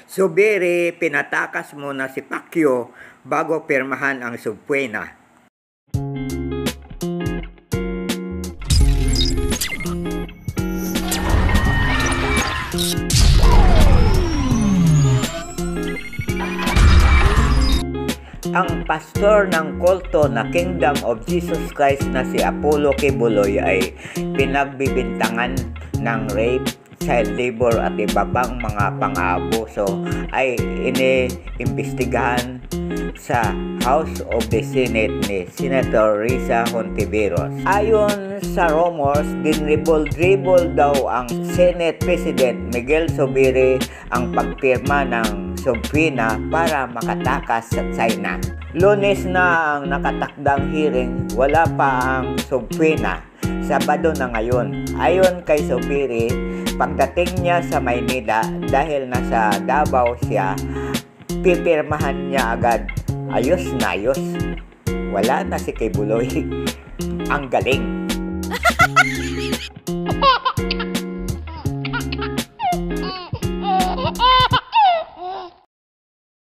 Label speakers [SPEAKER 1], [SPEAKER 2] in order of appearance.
[SPEAKER 1] Zubiri, pinatakas muna si Pacquiao bago pirmahan ang subpoena. Ang pastor ng kulto na Kingdom of Jesus Christ na si Apollo Kibuloy ay pinagbibintangan ng rape, child labor at iba pang mga pang-aabuso ay iniimbestigahan sa House of the Senate ni Senator Risa Hontiveros. Ayon sa rumors, dinribol-dribol daw ang Senate President Miguel Zubiri ang pagpirma ng subpoena para makatakas sa China. Lunes na ang nakatakdang hearing, wala pa ang subpoena. Sabado na ngayon. Ayon kay Zubiri, pagdating niya sa Maynila dahil nasa Davao siya, pipirmahan niya agad. Ayos na ayos. Wala na si Kibuloy. Ang galing.